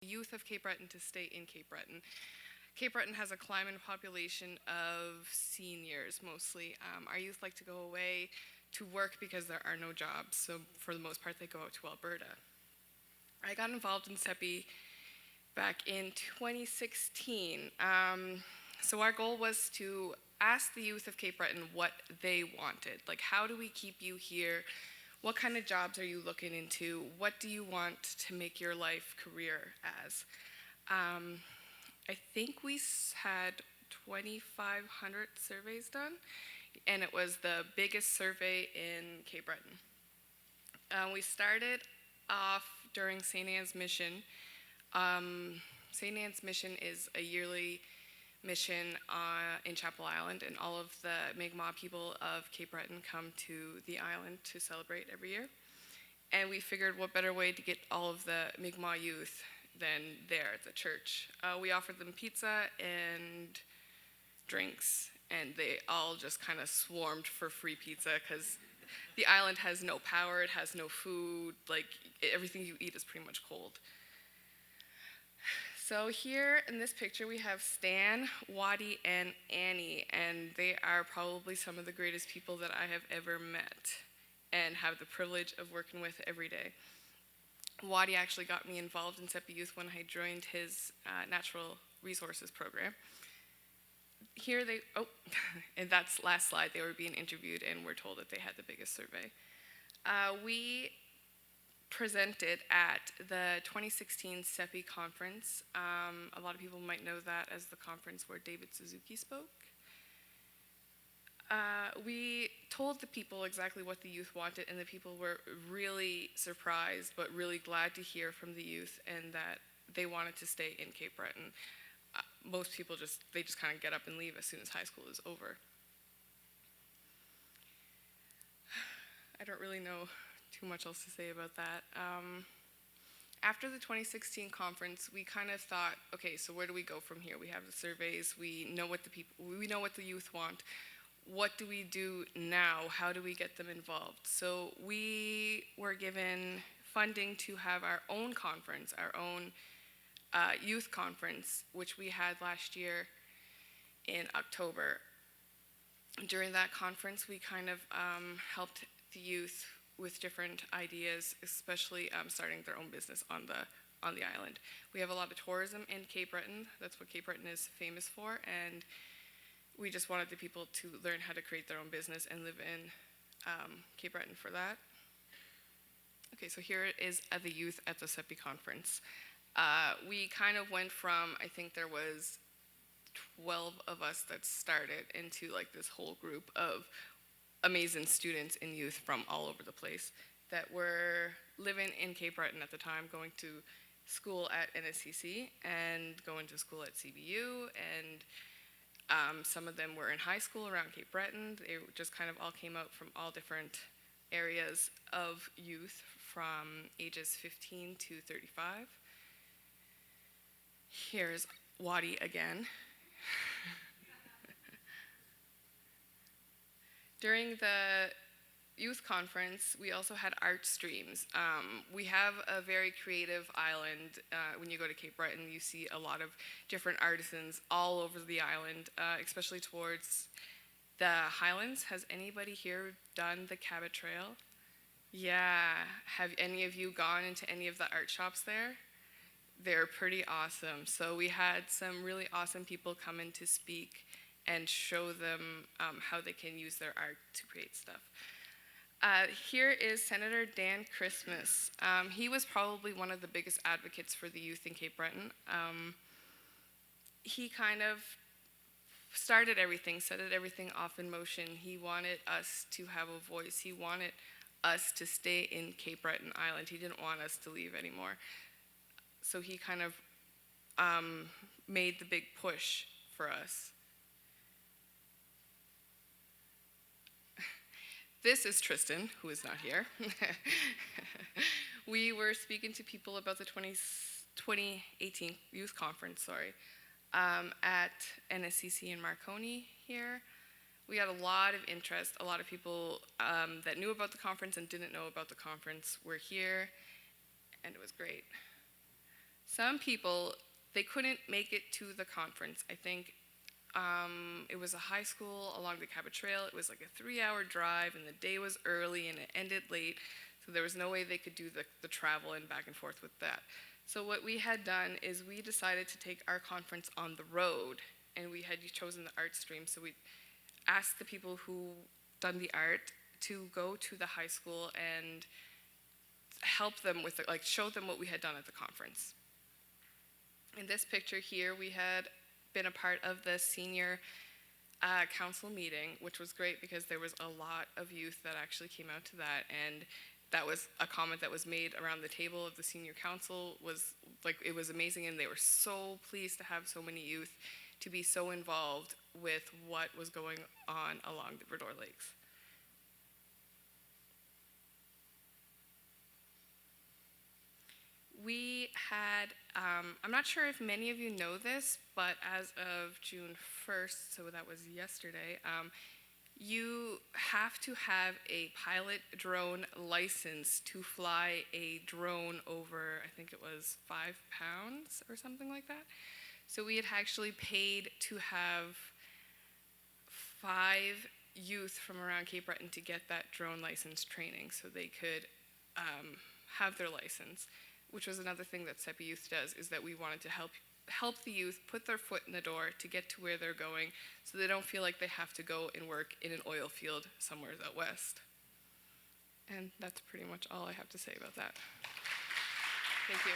youth of Cape Breton to stay in Cape Breton. Cape Breton has a climbing population of seniors mostly. Our youth like to go away to work because there are no jobs, so for the most part they go out to Alberta. I got involved in CEPI back in 2016. So our goal was to ask the youth of Cape Breton what they wanted. Like, how do we keep you here? What kind of jobs are you looking into? What do you want to make your life career as? I think we had 2,500 surveys done, and it was the biggest survey in Cape Breton. We started off during St. Anne's Mission. St. Anne's Mission is a yearly mission in Chapel Island, and all of the Mi'kmaq people of Cape Breton come to the island to celebrate every year. And we figured what better way to get all of the Mi'kmaq youth than there at the church. We offered them pizza and drinks, and they all just kind of swarmed for free pizza because the island has no power, it has no food, like everything you eat is pretty much cold. So here in this picture we have Stan, Waddy, and Annie, and they are probably some of the greatest people that I have ever met and have the privilege of working with every day. Waddy actually got me involved in CEPI Youth when I joined his natural resources program. Here they, and that's last slide, they were being interviewed and were told that they had the biggest survey. We presented at the 2016 CEPI conference. A lot of people might know that as the conference where David Suzuki spoke. We told the people exactly what the youth wanted, and the people were really surprised, but really glad to hear from the youth and that they wanted to stay in Cape Breton. Most people just kind of get up and leave as soon as high school is over. I don't really know too much else to say about that. After the 2016 conference, we kind of thought, okay, so where do we go from here? We have the surveys, we know what the youth want. What do we do now? How do we get them involved? So we were given funding to have our own conference, our own youth conference, which we had last year in October. During that conference, we kind of helped the youth with different ideas, especially starting their own business on the island. We have a lot of tourism in Cape Breton. That's what Cape Breton is famous for, and we just wanted the people to learn how to create their own business and live in Cape Breton for that. Okay, so here is the youth at the CEPI conference. We kind of went from, I think there was 12 of us that started into like this whole group of amazing students and youth from all over the place that were living in Cape Breton at the time, going to school at NSCC and going to school at CBU, and some of them were in high school around Cape Breton. They just kind of all came out from all different areas of youth from ages 15 to 35. Here's Waddy again. During the youth conference, we also had art streams. We have a very creative island. When you go to Cape Breton, you see a lot of different artisans all over the island, especially towards the Highlands. Has anybody here done the Cabot Trail? Yeah. Have any of you gone into any of the art shops there? They're pretty awesome. So we had some really awesome people come in to speak and show them how they can use their art to create stuff. Here is Senator Dan Christmas. He was probably one of the biggest advocates for the youth in Cape Breton. He kind of started everything, set everything off in motion. He wanted us to have a voice. He wanted us to stay in Cape Breton Island. He didn't want us to leave anymore. So he kind of made the big push for us. This is Tristan, who is not here. We were speaking to people about the 2018 youth conference, at NSCC in Marconi here. We had a lot of interest. A lot of people that knew about the conference and didn't know about the conference were here, and it was great. Some people, they couldn't make it to the conference. I think it was a high school along the Cabot Trail. It was like a 3-hour drive, and the day was early, and it ended late. So there was no way they could do the travel and back and forth with that. So what we had done is we decided to take our conference on the road, and we had chosen the art stream. So we asked the people who done the art to go to the high school and help them with it, like show them what we had done at the conference. In this picture here, we had been a part of the senior council meeting, which was great because there was a lot of youth that actually came out to that, and that was a comment that was made around the table of the senior council. Was like, it was amazing, and they were so pleased to have so many youth to be so involved with what was going on along the Verdor Lakes. We had, I'm not sure if many of you know this, but as of June 1st, so that was yesterday, you have to have a pilot drone license to fly a drone over, I think it was 5 pounds or something like that. So we had actually paid to have 5 youth from around Cape Breton to get that drone license training so they could have their license, which was another thing that CEPI Youth does, is that we wanted to help the youth put their foot in the door to get to where they're going so they don't feel like they have to go and work in an oil field somewhere out west. And that's pretty much all I have to say about that. Thank you.